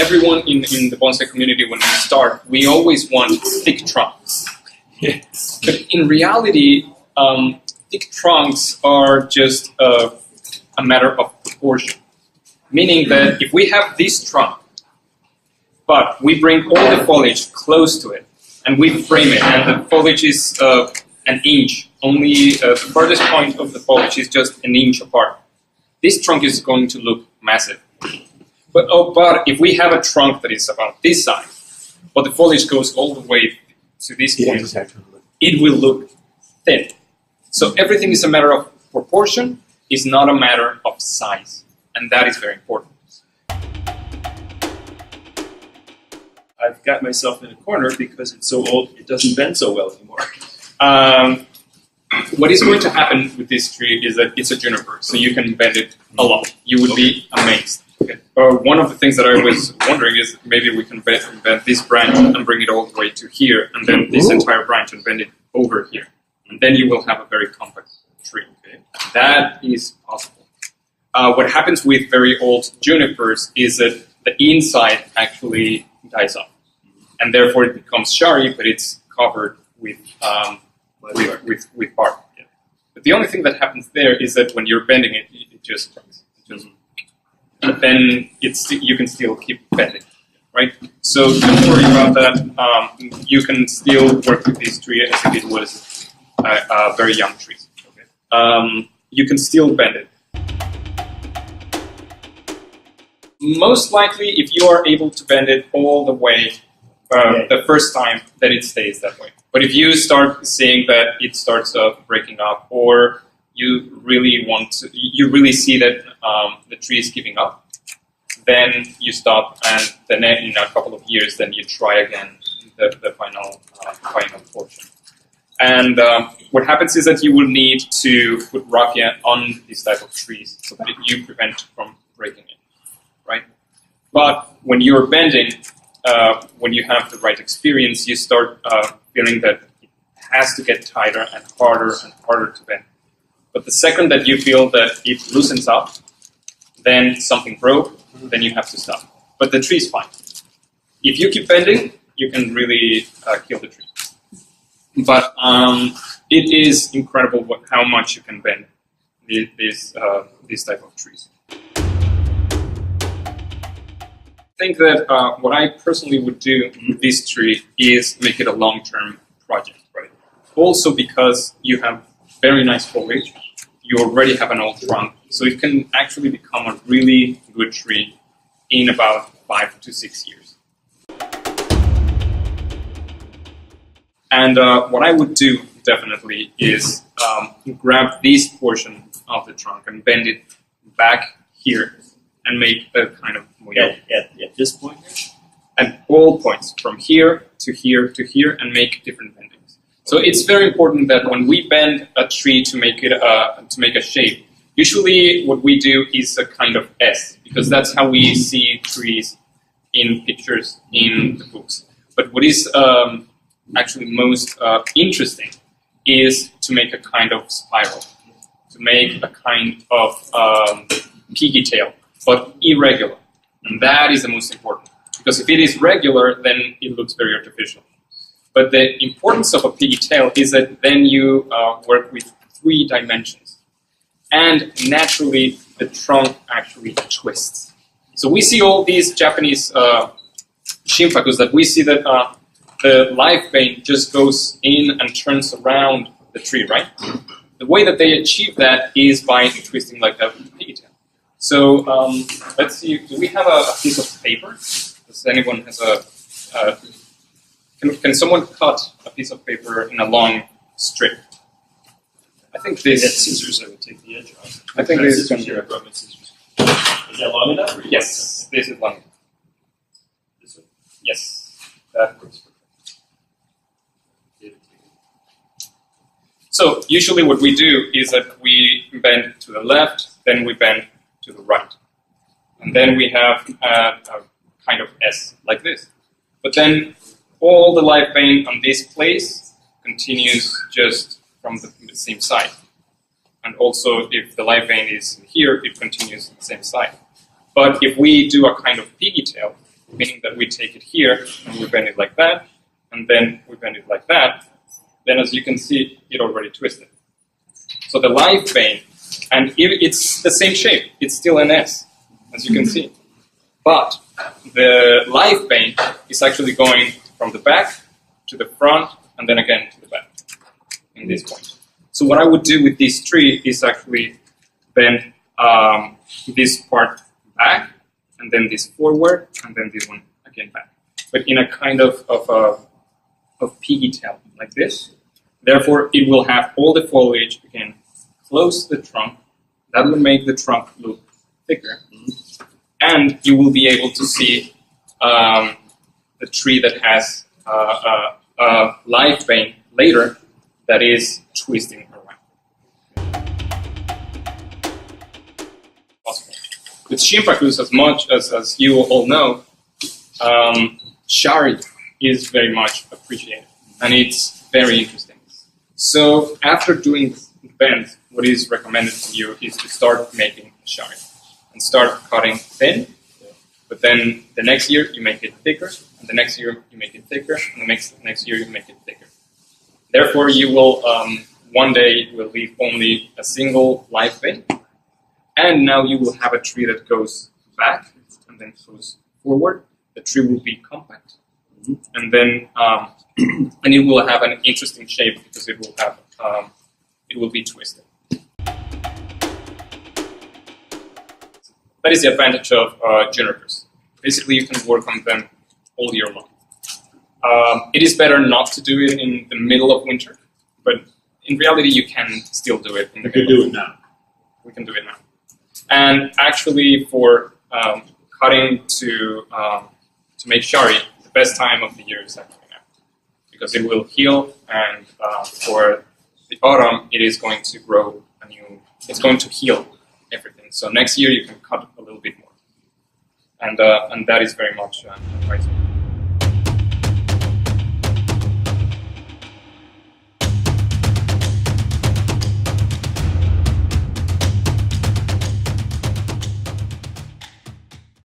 everyone in the bonsai community, when we start, we always want thick trunks. But in reality, thick trunks are just a matter of proportion. Meaning that if we have this trunk, but we bring all the foliage close to it, and we frame it, and the foliage is an inch, only the furthest point of the foliage is just an inch apart, this trunk is going to look massive. But if we have a trunk that is about this size, but the foliage goes all the way to this point, it will look thin. So everything is a matter of proportion, it's not a matter of size. And that is very important. I've got myself in a corner because it's so old, it doesn't bend so well anymore. What is going to happen with this tree is that it's a juniper, so you can bend it a lot. You would be amazed. Okay. One of the things that I was wondering is maybe we can bend this branch and bring it all the way to here, and then this entire branch and bend it over here. And then you will have a very compact tree. Okay? That is possible. What happens with very old junipers is that the inside actually dies off, and therefore it becomes shari, but it's covered with bark. Yeah. But the only thing that happens there is that when you're bending it, it just cracks. But then you can still keep bending, right? So don't worry about that. You can still work with this tree as if it was a very young tree. Okay? You can still bend it. Most likely, if you are able to bend it all the way the first time, then it stays that way. But if you start seeing that it starts breaking up, or you really see that the tree is giving up, then you stop, and then in a couple of years, then you try again the final portion. And what happens is that you will need to put raffia on this type of trees so that you prevent from breaking it. Right? But when you're bending, when you have the right experience, you start feeling that it has to get tighter and harder to bend. But the second that you feel that it loosens up, then something broke, then you have to stop. But the tree is fine. If you keep bending, you can really kill the tree. But it is incredible how much you can bend this type of trees. I think that what I personally would do with this tree is make it a long-term project, right? Also because you have very nice foliage, you already have an old trunk, so it can actually become a really good tree in about 5 to 6 years. And what I would do definitely is grab this portion of the trunk and bend it back here and make a kind of moyel. At this point here? At all points, from here to here to here, and make different bendings. So it's very important that when we bend a tree to make it to make a shape, usually what we do is a kind of S, because that's how we see trees in pictures in the books. But what is actually most interesting is to make a kind of spiral, to make a kind of piggy-tail, but irregular. And that is the most important. Because if it is regular, then it looks very artificial. But the importance of a piggy-tail is that then you work with 3 dimensions. And naturally, the trunk actually twists. So we see all these Japanese Shimpakus that we see that the live vein just goes in and turns around the tree, right? The way that they achieve that is by twisting like a piggy-tail. So let's see, do we have a piece of paper? Does anyone has can someone cut a piece of paper in a long strip? I think this... If scissors, I would take the edge off. I think this is going to... Scissors. Is that long enough? Yes, this is long enough. This one? Yes, that works perfect. So usually what we do is that we bend to the left, then we bend to the right. And then we have a kind of S, like this. But then all the live vein on this place continues just from the same side. And also if the live vein is here, it continues on the same side. But if we do a kind of piggy tail, meaning that we take it here and we bend it like that, and then we bend it like that, then as you can see, it already twisted. So the live vein, and it's the same shape, it's still an S, as you can see. But the live vein is actually going from the back to the front, and then again to the back, in this point. So what I would do with this tree is actually bend this part back, and then this forward, and then this one again back. But in a kind of pigtail, like this. Therefore, it will have all the foliage again close to the trunk. That will make the trunk look thicker. And you will be able to see the tree that has a live vein later that is twisting around. Possible. With Shimpakus, as much as you all know, shari is very much appreciated, and it's very interesting. So after doing the bend, what is recommended to you is to start making a shari and start cutting thin, but then the next year you make it thicker, and the next year you make it thicker, and the next year you make it thicker. Therefore, you will one day will leave only a single live vein, and now you will have a tree that goes back and then goes forward. The tree will be compact, and then and it will have an interesting shape because it will have it will be twisted. That is the advantage of junipers. Basically, you can work on them all year long. It is better not to do it in the middle of winter, but in reality, you can still do it. We can do it now. We can do it now. And actually, for cutting to make shari, the best time of the year is actually now, because it will heal, and for the autumn, it is going to grow a new. It's going to heal everything. So next year, you can cut a little bit more, and that is very much advisable.